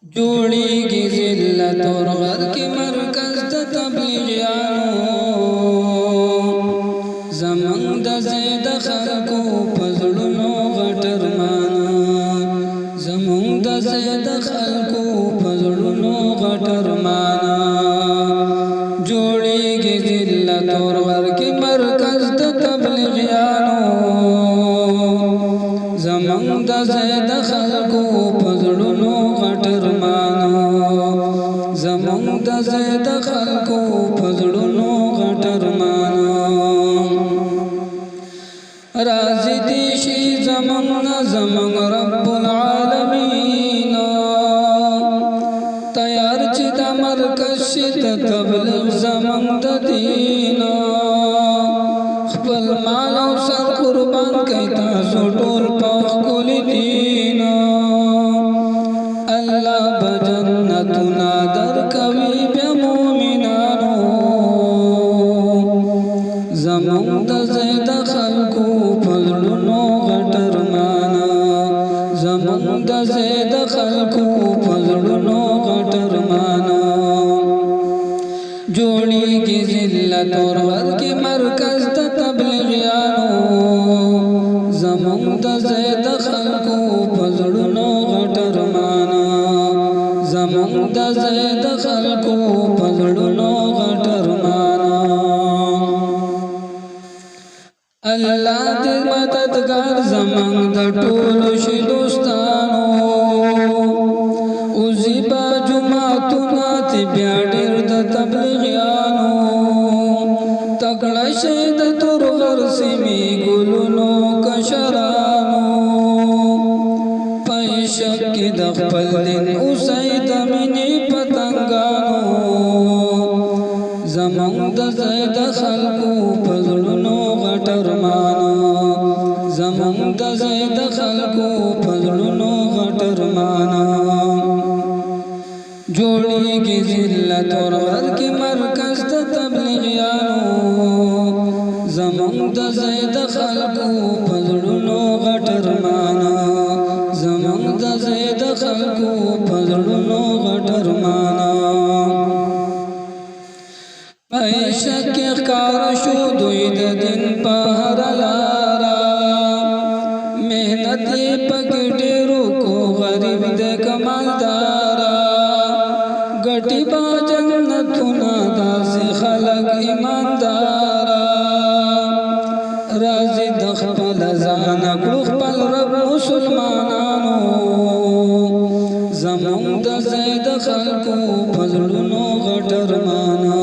جوړیږي ذلت اور غر کې مرکز د تبلیغیانو زمنګ د زید خلکو پزړونو غټر مانا زمنګ د زید خلکو پزړونو غټر مانا جوړیږي ذلت اور غر کې مرکز د تبلیغیانو زمنګ د زید خلکو پزړونو غټر مانا زمنګ د زید خلکو پزړونو غټر مانا رازی دیشی زمنګ زمنګ رب العالمین تیار چې د مرکز شت تبلیغ زمنګ د دین خپل مال او سر قربان کړئ تاسو ټول په خپل دین الله بجنتنا درکوي بیا مومنانو زمنګ د زید خلکو پزړونو غټر مانا زمنګ د زید خلکو پزړونو غټر مانا جوړیږي ذلت اور غر کې مرکز د تبلیغیانو زمنګ د زید خلکو پزړونو غټر مانا زمنګ د زید خلکو پزړونو غټر مانا الله دې مددگار زمنګ د ټولو شي دوستانو اوزی با جمعتنا تی بیا ډېر د تبلیغیانو تکړه شي د تور غر سیمې ګلونو کشرانو پېښک کې د خپل دین اوسئ د مینې پتنګانو زمنګ د زید خلکو پزړونو غټر مانا زمنګ د زید خلکو پزړونو غټر مانا جوړیږي ذلت اور غر کې مرکز د تبلیغیانو زمنګ د زید خلکو پزړونو غټر مانا زمنګ د زید خلکو پزړونو غټر مانا پېښک کې ښکار شو دوی د دین په هر لارا مهنت یې پکې ډېرو کو غریب د کمالدارا ګټي با جنتونه داسې خلک ایماندارا راځي د خپل ځان کړو خپل رب مسلمانانو زمنګ د زید خلکو پزړونو غټر مانا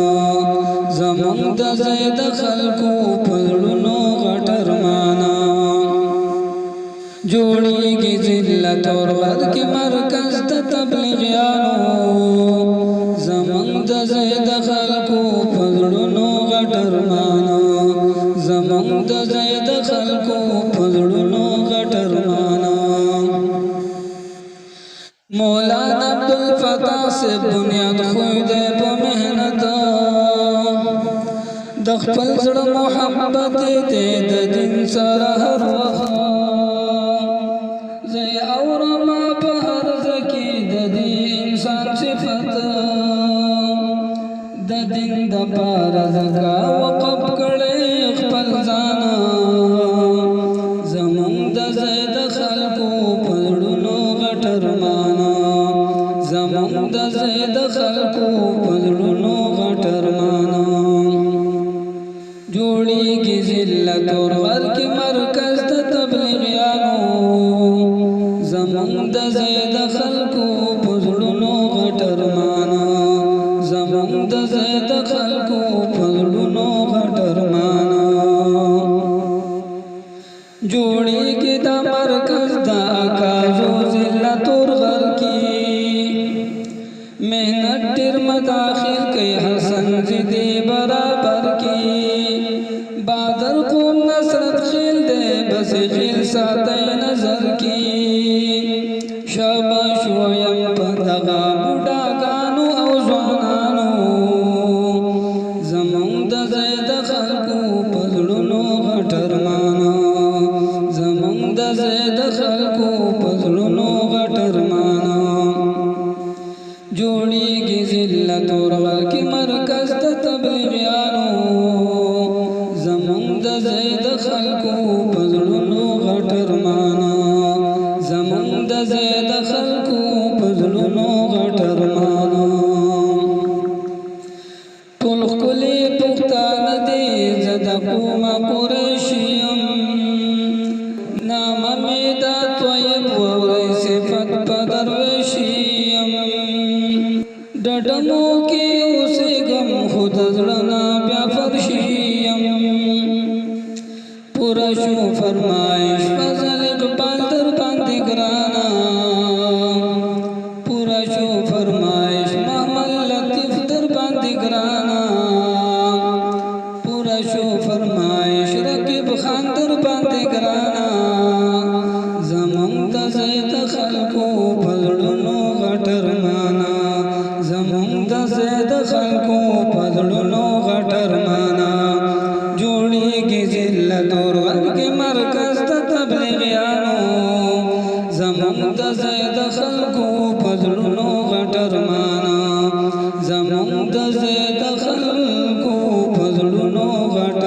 زمنګ د زید خلکو پزړونو غټر مانا جوړیږي ذلت اور غر کې مرکز د تبلیغیانو زمنګ د زید خلکو پزړونو غټر مانا زمنګ د زید خلکو پزړونو غټر مانا مولانا عبدالفتاح سے بنیاد خود په مهنت د خپل زړه محبت دې د دین سره هر وخت زه اورم په هر ځکه د دې انسان صفت د دین د پاره زکا وقف کړي خپل ځان زمونږ د زید خلکو پزړونو غټر مانا زمونږ د زید خلکو پزړونو غټر مانا جوړیږي ذلت اور غر کې مرکز د تبلیغیانو زمنګ د زید خلکو پزړونو غټر مانا زمنګ د زید خلکو پزړونو غټر مانا جوړیږي د مرکز د اکازو ذلت اور غر کې مهنت ډېر مداخل کوي حسن زدي برابر کې بادر قوم نصرت خیل دے بس خیل ساتے نظر کی شاباش ویم پدغا بودا گانو او زوانانو زمون د زید خلکو پزړونو غټر مانا زمون د زید خلکو پزړونو غټر مانا جوړیږي ذلت اور غر کې مرکز د تبلیغیانو زمونږ د زید خلکو په زړونو غټ ارمانا زمونږ د زید خلکو په زړونو غټ ارمانا ټول ښکلي پښتانه دي زه د قومه قریشي یم نامه مې دا طیب وورئ صفت په درویشي یم ډډمو کې اوسېږم خو د زړه نه بیا فرشي یم پوره شو فرمایش فضل اقبال در باندې ګرانه پوره شو فرمایش محمد لطیف در باندې ګرانه پوره شو فرمایش رقیب خان در باندې ګرانه زمونږ د زید خلکو په زړونو غټ ارمانا زمونږ د زید خلکو په زړونو غټ ارمانا جوړیږي ذلت اور غر کې مرکز د تبلیغیانو زمونږ د زید خلکو په زړونو غټ ارمانا زمونږ د زید خلکو په زړونو غټ